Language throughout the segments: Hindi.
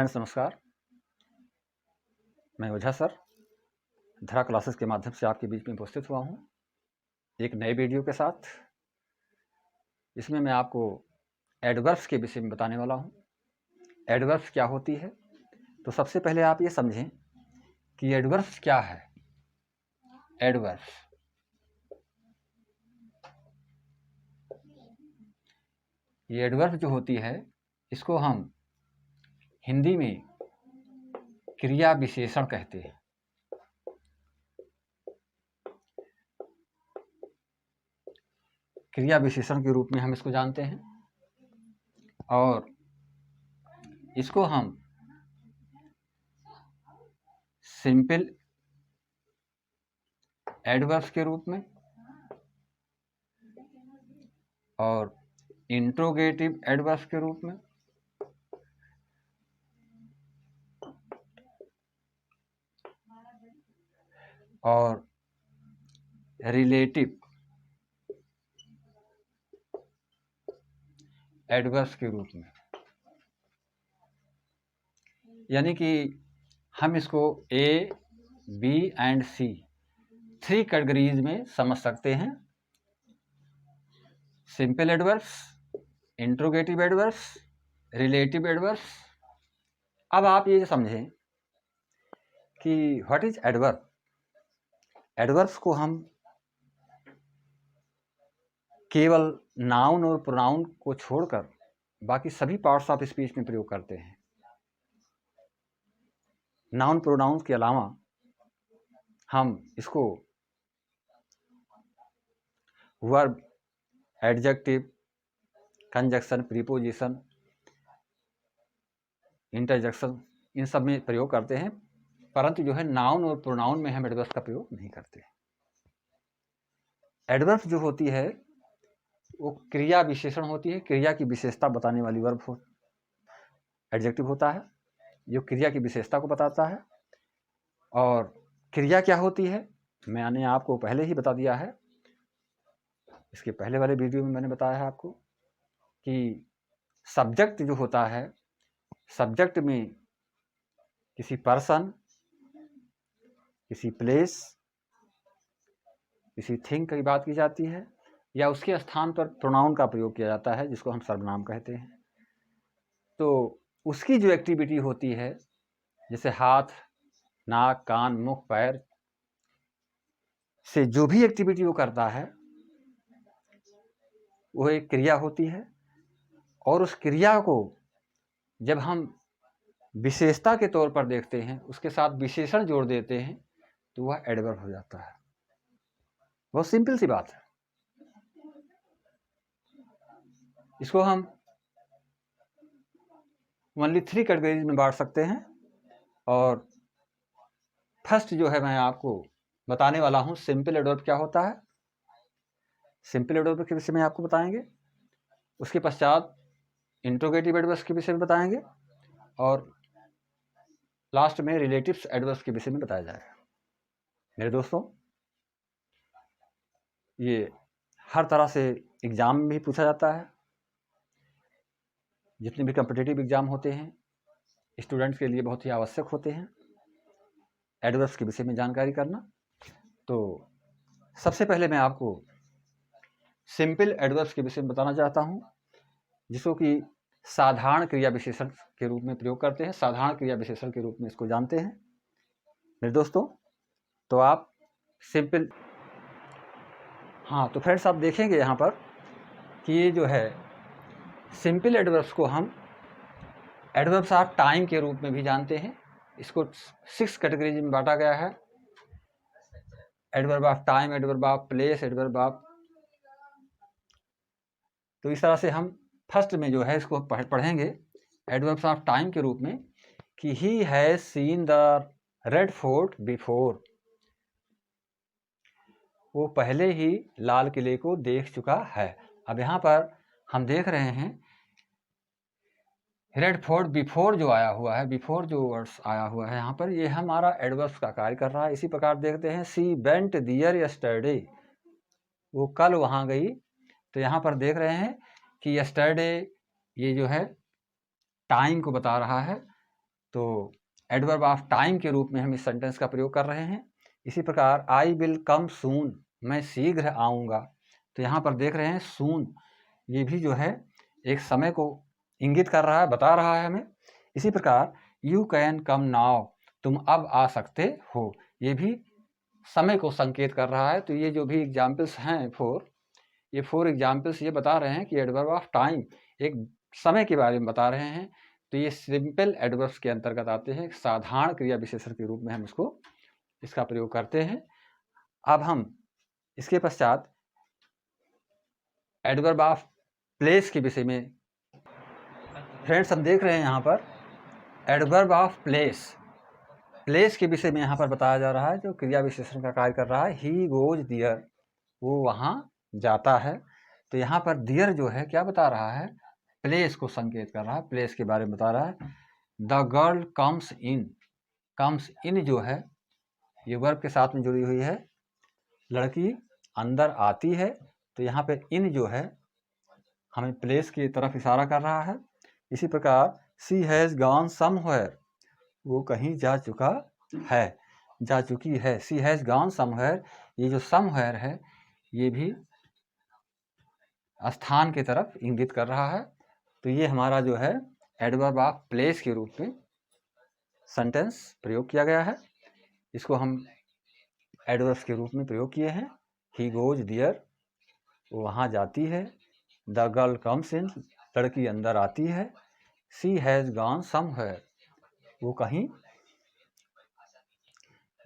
फ्रेंड्स नमस्कार, मैं ओझा सर धरा क्लासेस के माध्यम से आपके बीच में उपस्थित हुआ हूँ एक नए वीडियो के साथ। इसमें मैं आपको एडवर्ब्स के विषय में बताने वाला हूँ। एडवर्ब्स क्या होती है, तो सबसे पहले आप ये समझें कि एडवर्ब्स क्या है। एडवर्ब्स ये एडवर्ब जो होती है इसको हम हिंदी में क्रिया विशेषण कहते हैं। क्रिया विशेषण के रूप में हम इसको जानते हैं और इसको हम सिंपल एडवर्ब्स के रूप में और इंट्रोगेटिव एडवर्ब्स के रूप में और रिलेटिव एडवर्ब्स के रूप में, यानी कि हम इसको ए, बी एंड सी 3 कैटेगरीज में समझ सकते हैं। Simple adverbs, interrogative adverbs, relative adverbs. अब आप ये समझें कि व्हाट इज एडवर्ब। एडवर्ब्स को हम केवल नाउन और प्रोनाउन को छोड़कर बाकी सभी पार्ट्स ऑफ स्पीच में प्रयोग करते हैं। नाउन प्रोनाउन के अलावा हम इसको verb, adjective, conjunction, preposition, interjection इन सब में प्रयोग करते हैं, परंतु जो है नाउन और प्रोनाउन में हम एडवर्ब्स का प्रयोग नहीं करते। एडवर्ब्स जो होती है वो क्रिया विशेषण होती है, क्रिया की विशेषता बताने वाली वर्ब हो। एडजेक्टिव होता है जो क्रिया की विशेषता को बताता है। और क्रिया क्या होती है मैंने आपको पहले ही बता दिया है, इसके पहले वाले वीडियो में मैंने बताया है आपको कि सब्जेक्ट जो होता है, सब्जेक्ट में किसी पर्सन, किसी प्लेस, किसी थिंग की बात की जाती है या उसके स्थान पर प्रोनाउन का प्रयोग किया जाता है जिसको हम सर्वनाम कहते हैं। तो उसकी जो एक्टिविटी होती है जैसे हाथ, नाक, कान, मुख, पैर से जो भी एक्टिविटी वो करता है वो एक क्रिया होती है। और उस क्रिया को जब हम विशेषता के तौर पर देखते हैं, उसके साथ विशेषण जोड़ देते हैं तो वह एडवर्ब हो जाता है। बहुत सिंपल सी बात है। इसको हम ओनली 3 कैटेगरीज में बांट सकते हैं। और फर्स्ट जो है मैं आपको बताने वाला हूं सिंपल एडवर्ब क्या होता है। सिंपल एडवर्ब के विषय में आपको बताएंगे, उसके पश्चात इंट्रोगेटिव एडवर्ब्स के विषय में बताएंगे और लास्ट में रिलेटिव्स एडवर्ब्स के विषय में बताया जाएगा। मेरे दोस्तों, ये हर तरह से एग्जाम में भी पूछा जाता है। जितने भी कॉम्पिटिटिव एग्जाम होते हैं स्टूडेंट्स के लिए बहुत ही आवश्यक होते हैं एडवर्ब्स के विषय में जानकारी करना। तो सबसे पहले मैं आपको सिंपल एडवर्ब्स के विषय में बताना चाहता हूं, जिसको कि साधारण क्रिया विशेषण के रूप में प्रयोग करते हैं। साधारण क्रिया विशेषण के रूप में इसको जानते हैं मेरे दोस्तों। तो आप सिंपल, हाँ तो फ्रेंड्स आप देखेंगे यहाँ पर कि ये जो है सिंपल एडवर्ब्स को हम एडवर्ब्स ऑफ टाइम के रूप में भी जानते हैं। इसको 6 कैटेगरीज में बांटा गया है। Adverb of time, adverb of place, adverb of, तो इस तरह से हम फर्स्ट में जो है इसको पढ़ेंगे एडवर्ब्स ऑफ टाइम के रूप में कि he has seen the red fort before. वो पहले ही लाल किले को देख चुका है। अब यहाँ पर हम देख रहे हैं रेड फोर्ट बिफोर जो आया हुआ है, बिफोर जो वर्ड्स आया हुआ है यहाँ पर, ये हमारा एडवर्ब्स का कार्य कर रहा है। इसी प्रकार देखते हैं सी वेंट दियर यस्टरडे, वो कल वहाँ गई। तो यहाँ पर देख रहे हैं कि यस्टरडे ये जो है टाइम को बता रहा है तो एडवर्ब ऑफ टाइम के रूप में हम इस सेंटेंस का प्रयोग कर रहे हैं। इसी प्रकार आई विल कम सून, मैं शीघ्र आऊँगा। तो यहाँ पर देख रहे हैं सून, ये भी जो है एक समय को इंगित कर रहा है, बता रहा है हमें। इसी प्रकार यू कैन कम नाउ, तुम अब आ सकते हो, ये भी समय को संकेत कर रहा है। तो ये जो भी एग्जाम्पल्स हैं ये फोर एग्जाम्पल्स ये बता रहे हैं कि एडवर्ब ऑफ टाइम एक समय के बारे में बता रहे हैं। तो ये सिंपल एडवर्ब्स के अंतर्गत आते हैं, साधारण क्रिया विशेषण के रूप में हम इसका प्रयोग करते हैं। अब हम इसके पश्चात एडवर्ब ऑफ प्लेस के विषय में फ्रेंड्स हम देख रहे हैं यहाँ पर एडवर्ब ऑफ प्लेस के विषय में यहाँ पर बताया जा रहा है, जो क्रिया विशेषण का कार्य कर रहा है। ही गोज दियर, वो वहाँ जाता है। तो यहाँ पर दियर जो है क्या बता रहा है, प्लेस को संकेत कर रहा है, प्लेस के बारे में बता रहा है। द गर्ल कम्स इन जो है ये वर्ब के साथ में जुड़ी हुई है, लड़की अंदर आती है। तो यहाँ पे इन जो है हमें प्लेस की तरफ इशारा कर रहा है। इसी प्रकार शी हैज़ गॉन समवेयर, वो कहीं जा चुका है, जा चुकी है। शी हैज़ गॉन समवेयर, ये जो समवेयर है ये भी स्थान की तरफ इंगित कर रहा है। तो ये हमारा जो है एडवर्ब ऑफ प्लेस के रूप में सेंटेंस प्रयोग किया गया है। इसको हम एडवर्ब्स के रूप में प्रयोग किए हैं। ही गोज दियर, वो वहाँ जाती है। द गर्ल कम्स इन, लड़की अंदर आती है। शी हैज़ गॉन समवेयर, वो कहीं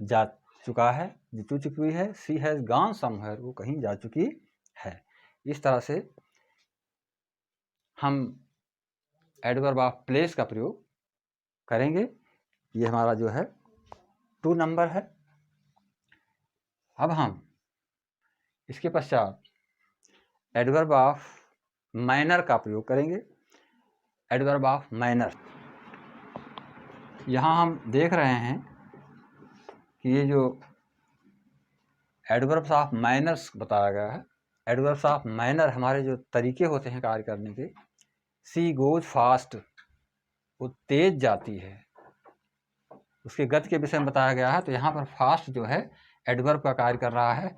जा चुका है, जा चुकी हुई है। शी हैज़ गॉन समवेयर, वो कहीं जा चुकी है। इस तरह से हम एडवर्ब ऑफ प्लेस का प्रयोग करेंगे। ये हमारा जो है 2 नंबर है। अब हम इसके पश्चात एडवर्ब ऑफ मैनर का प्रयोग करेंगे। एडवर्ब ऑफ मैनर, यहाँ हम देख रहे हैं कि ये जो एडवर्ब्स ऑफ मैनर्स बताया गया है, एडवर्ब्स ऑफ मैनर हमारे जो तरीके होते हैं कार्य करने के। सी गोज फास्ट, वो तेज जाती है, उसके गति के विषय में बताया गया है। तो यहाँ पर फास्ट जो है एडवर्ब का कार्य कर रहा है,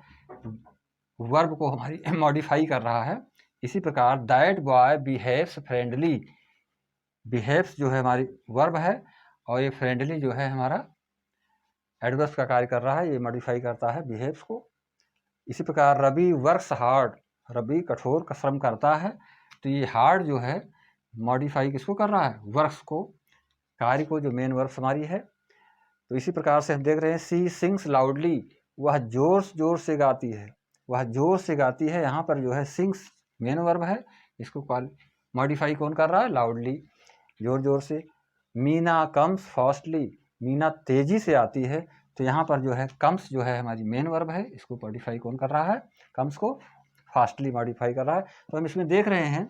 वर्ब को हमारी मॉडिफाई कर रहा है। इसी प्रकार that boy behaves friendly, behaves जो है हमारी वर्ब है और ये फ्रेंडली जो है हमारा एडवर्ब्स का कार्य कर रहा है, ये मॉडिफाई करता है बिहेव्स को। इसी प्रकार रवि वर्क्स हार्ड, रवि कठोर श्रम करता है। तो ये हार्ड जो है मॉडिफाई किसको कर रहा है, वर्क्स को, कार्य को, जो मेन वर्ब्स हमारी है। तो इसी प्रकार से हम देख रहे हैं सी सिंग्स लाउडली, वह जोर से गाती है, वह जोर से गाती है। यहाँ पर जो है सिंग्स मेन वर्ब है, इसको मॉडिफाई कौन कर रहा है, लाउडली, जोर से। मीना कम्स फास्टली, मीना तेजी से आती है। तो यहाँ पर जो है कम्स जो है हमारी मेन वर्ब है, इसको मॉडिफाई कौन कर रहा है, कम्स को फास्टली मॉडिफाई कर रहा है। तो हम इसमें देख रहे हैं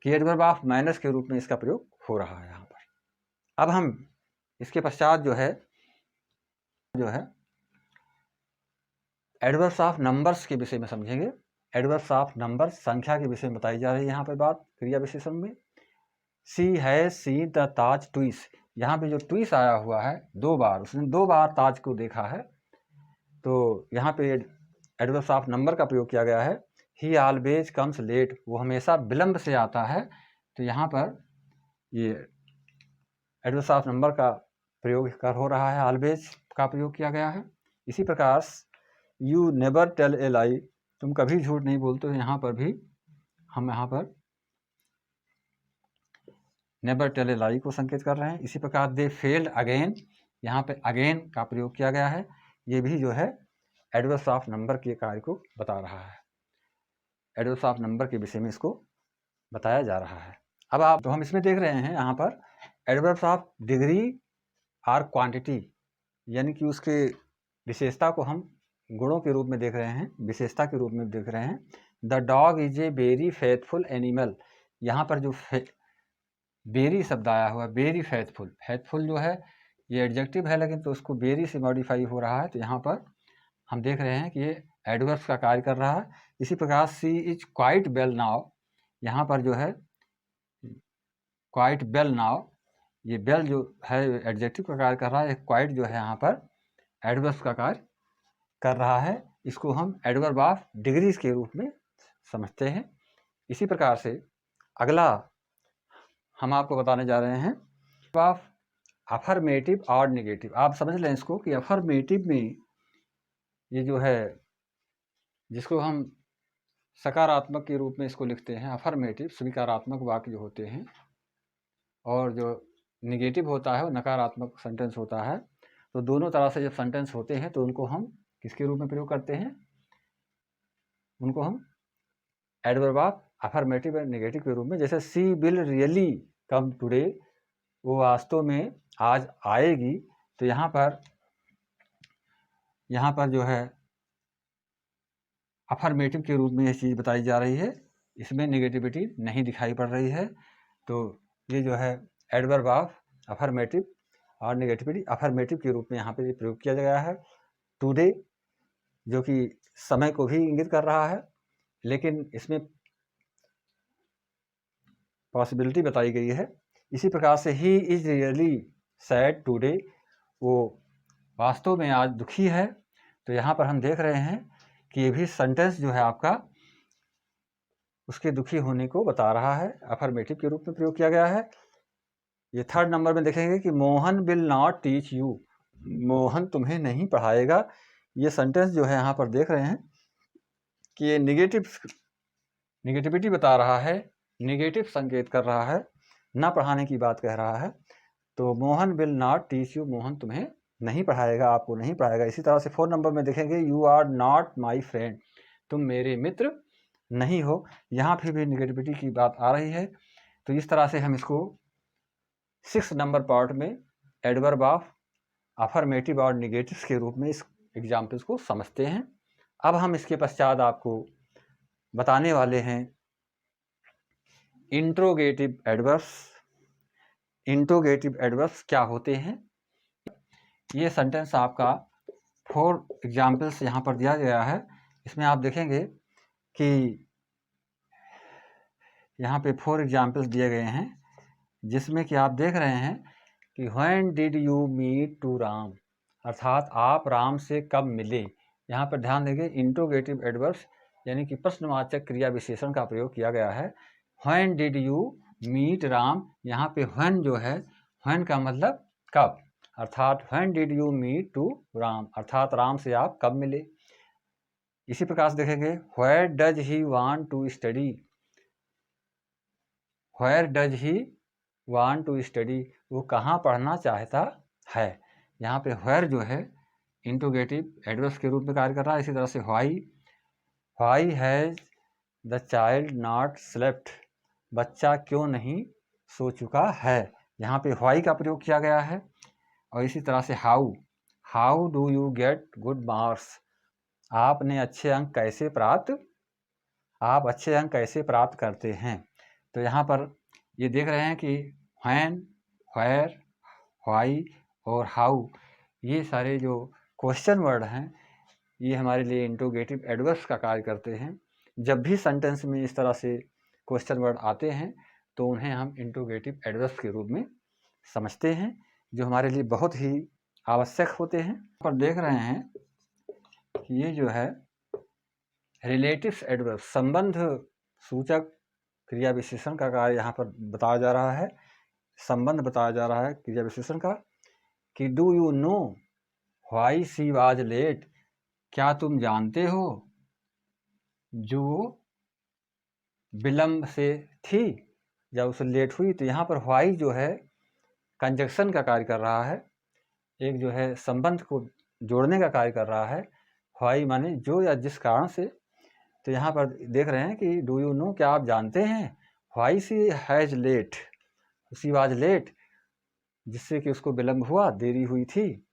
कि एडवर्ब ऑफ मैनर्स के रूप में इसका प्रयोग हो रहा है यहाँ पर। अब हम इसके पश्चात जो है एडवर्ब्स ऑफ नंबर्स के विषय में समझेंगे। एडवर्ब्स ऑफ नंबर्स, संख्या के विषय में बताई जा रही है यहाँ पर बात क्रिया विशेषण में। She has seen the Taj twice, यहाँ पे जो ट्विस आया हुआ है 2 बार, उसने 2 बार ताज को देखा है। तो यहाँ पे एडवर्ब्स ऑफ नंबर का प्रयोग किया गया है। ही ऑलवेज कम्स लेट, वो हमेशा विलंब से आता है। तो यहाँ पर ये एडवर्ब्स ऑफ नंबर का प्रयोग कर हो रहा है, ऑलवेज का प्रयोग किया गया है। इसी प्रकार यू नेवर टेल ए लाई, तुम कभी झूठ नहीं बोलते हो, यहाँ पर भी हम यहाँ पर नेवर टेल ए लाई को संकेत कर रहे हैं। इसी प्रकार दे फेल्ड अगेन, यहाँ पे अगेन का प्रयोग किया गया है। ये भी जो है एडवर्ब्स ऑफ नंबर के कार्य को बता रहा है, एडवर्ब्स ऑफ नंबर के विषय में इसको बताया जा रहा है। अब आप तो हम इसमें देख रहे हैं यहाँ पर एडवर्ब्स ऑफ डिग्री और क्वांटिटी, यानी कि उसके विशेषता को हम गुणों के रूप में देख रहे हैं, विशेषता के रूप में देख रहे हैं। The dog is a very faithful animal, यहाँ पर जो वेरी शब्द आया हुआ है, वेरी फेथफुल, फेथफुल जो है ये एडजेक्टिव है, लेकिन तो उसको वेरी से मॉडिफाई हो रहा है। तो यहाँ पर हम देख रहे हैं कि ये एडवर्ब्स का कार्य कर रहा है। इसी प्रकार सी इज क्वाइट वेल नाउ, यहाँ पर जो है क्वाइट वेल नाउ ये वेल जो है एडजेक्टिव का कार्य कर रहा है, क्वाइट जो है यहाँ पर एडवर्ब का कार्य कर रहा है। इसको हम एडवर्ब ऑफ डिग्रीज के रूप में समझते हैं। इसी प्रकार से अगला हम आपको बताने जा रहे हैं ऑफ अफर्मेटिव और नेगेटिव। आप समझ लें इसको कि अफर्मेटिव में ये जो है जिसको हम सकारात्मक के रूप में इसको लिखते हैं, अफर्मेटिव स्वीकारात्मक वाक्य जो होते हैं, और जो नेगेटिव होता है वो नकारात्मक सेंटेंस होता है। तो दोनों तरह से जब सेंटेंस होते हैं तो उनको हम किसके रूप में प्रयोग करते हैं? उनको हम एडवर्ब ऑफ अफर्मेटिव और नेगेटिव के रूप में, जैसे सी विल रियली कम टुडे, वो वास्तव में आज आएगी। तो यहाँ पर जो है अफर्मेटिव के रूप में ये चीज़ बताई जा रही है, इसमें नेगेटिविटी नहीं दिखाई पड़ रही है। तो ये जो है एडवर्ब ऑफ अफर्मेटिव और नेगेटिविटी अफर्मेटिव के रूप में यहाँ पे प्रयोग किया गया है। टुडे जो कि समय को भी इंगित कर रहा है, लेकिन इसमें पॉसिबिलिटी बताई गई है। इसी प्रकार से he is really sad today, वो वास्तव में आज दुखी है। तो यहाँ पर हम देख रहे हैं कि ये भी सेंटेंस जो है आपका उसके दुखी होने को बता रहा है, अफर्मेटिव के रूप में प्रयोग किया गया है। ये थर्ड नंबर में देखेंगे कि Mohan will not teach you, Mohan तुम्हें नहीं पढ़ाएगा। ये सेंटेंस जो है यहाँ पर देख रहे हैं कि ये नेगेटिविटी बता रहा है, नेगेटिव संकेत कर रहा है, ना पढ़ाने की बात कह रहा है। तो Mohan will not teach you, Mohan तुम्हें नहीं पढ़ाएगा, आपको नहीं पढ़ाएगा। इसी तरह से 4 नंबर में देखेंगे you are not my friend, तुम मेरे मित्र नहीं हो। यहाँ फिर भी नेगेटिविटी की बात आ रही है। तो इस तरह से हम इसको 6 नंबर पार्ट में एडवर्ब ऑफ अफर्मेटिव और नेगेटिव के रूप में इस एग्जाम्पल्स को समझते हैं। अब हम इसके पश्चात आपको बताने वाले हैं इंट्रोगेटिव एडवर्ब्स। इंट्रोगेटिव एडवर्ब्स क्या होते हैं? ये सेंटेंस आपका 4 एग्जाम्पल्स यहाँ पर दिया गया है। इसमें आप देखेंगे कि यहाँ पे 4 एग्जाम्पल्स दिए गए हैं, जिसमें कि आप देख रहे हैं कि when did you meet to Ram, अर्थात आप राम से कब मिले। यहाँ पर ध्यान देंगे इंट्रोगेटिव एडवर्ब्स यानी कि प्रश्नवाचक क्रिया विशेषण का प्रयोग किया गया है। When did you meet Ram, यहाँ पे व्हेन जो है, व्हेन का मतलब कब, अर्थात when did you meet to Ram, अर्थात राम से आप कब मिले। इसी प्रकार से देखेंगे where does he want to study, where does he want to study, वो कहाँ पढ़ना चाहता है। यहाँ पे व्हेयर जो है इंट्रोगेटिव एडवर्ब्स के रूप में कार्य कर रहा है। इसी तरह से why has the child not slept, बच्चा क्यों नहीं सो चुका है, यहाँ पे व्हाई का प्रयोग किया गया है। और इसी तरह से how do you get good marks, आपने अच्छे अंक कैसे प्राप्त, आप अच्छे अंक कैसे प्राप्त करते हैं। तो यहाँ पर ये देख रहे हैं कि व्हेन, व्हेयर, व्हाई और हाउ, ये सारे जो क्वेश्चन वर्ड हैं ये हमारे लिए इंट्रोगेटिव एडवर्ब्स का कार्य करते हैं। जब भी सेंटेंस में इस तरह से क्वेश्चन वर्ड आते हैं तो उन्हें हम इंट्रोगेटिव एडवर्ब्स के रूप में समझते हैं, जो हमारे लिए बहुत ही आवश्यक होते हैं। पर देख रहे हैं कि ये जो है रिलेटिव्स एडवर्ब, संबंध सूचक क्रिया विशेषण का कार्य यहाँ पर बताया जा रहा है, संबंध बताया जा रहा है क्रिया विशेषण का। कि do you know why she was late, क्या तुम जानते हो जो विलंब से थी, जब उसे लेट हुई। तो यहाँ पर व्हाई जो है कंजक्शन का कार्य कर रहा है, एक जो है संबंध को जोड़ने का कार्य कर रहा है। व्हाई माने जो या जिस कारण से। तो यहाँ पर देख रहे हैं कि डू यू नो, क्या आप जानते हैं, why she has late, she was late, जिससे कि उसको विलंब हुआ, देरी हुई थी।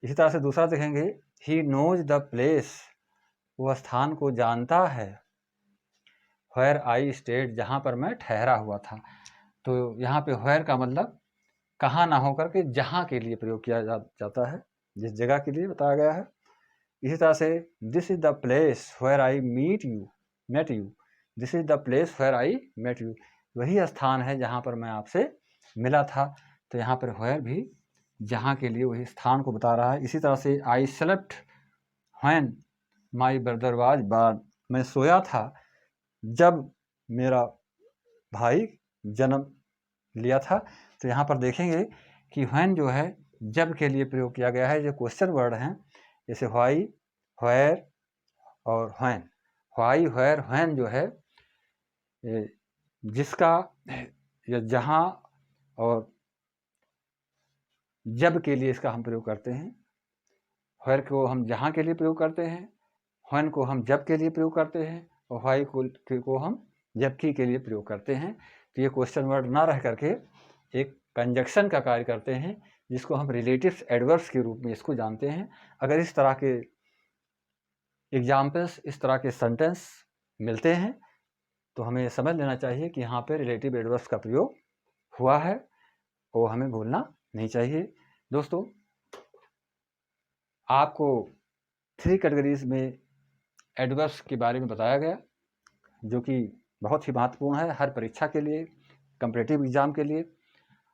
इसी तरह से दूसरा देखेंगे ही नोज द प्लेस, वो स्थान को जानता है। व्हेयर आई स्टेड, जहाँ पर मैं ठहरा हुआ था। तो यहाँ पे व्हेयर का मतलब कहाँ ना होकर के जहाँ के लिए प्रयोग किया जाता है, जिस जगह के लिए बताया गया है। इसी तरह से this is the place where I met you, this is the place where I met you, वही स्थान है जहाँ पर मैं आपसे मिला था। तो यहाँ पर व्हेयर भी जहाँ के लिए वही स्थान को बता रहा है। इसी तरह से I slept when my brother was born, मैं सोया था जब मेरा भाई जन्म लिया था। तो यहाँ पर देखेंगे कि व्हेन जो है जब के लिए प्रयोग किया गया है। जो क्वेश्चन वर्ड हैं जैसे व्हाई, व्हेयर और व्हेन। व्हाई, व्हेयर, व्हेन जो है जिसका या जहाँ और जब के लिए इसका हम प्रयोग करते हैं। व्हेयर को हम जहाँ के लिए प्रयोग करते हैं, व्हेन को हम जब के लिए प्रयोग करते हैं और व्हाई को हम जबकि के लिए प्रयोग करते हैं। तो ये क्वेश्चन वर्ड ना रह करके एक कंजक्शन का कार्य करते हैं, जिसको हम रिलेटिव्स एडवर्ब्स के रूप में इसको जानते हैं। अगर इस तरह के एग्जाम्पल्स, इस तरह के सेंटेंस मिलते हैं तो हमें समझ लेना चाहिए कि यहाँ पे रिलेटिव एडवर्ब्स का प्रयोग हुआ है और हमें भूलना नहीं चाहिए। दोस्तों, आपको 3 कैटेगरीज में एडवर्ब्स के बारे में बताया गया, जो कि बहुत ही महत्वपूर्ण है हर परीक्षा के लिए, कॉम्पिटिटिव एग्ज़ाम के लिए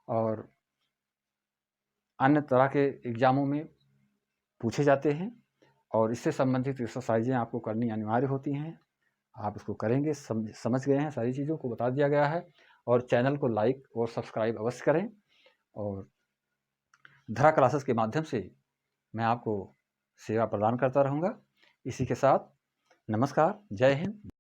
और अन्य तरह के एग्ज़ामों में पूछे जाते हैं। और इससे संबंधित एक्सरसाइजें आपको करनी अनिवार्य होती हैं। आप इसको करेंगे, समझ गए हैं, सारी चीज़ों को बता दिया गया है। और चैनल को लाइक और सब्सक्राइब अवश्य करें। और धरा क्लासेस के माध्यम से मैं आपको सेवा प्रदान करता रहूँगा। इसी के साथ नमस्कार, जय हिंद।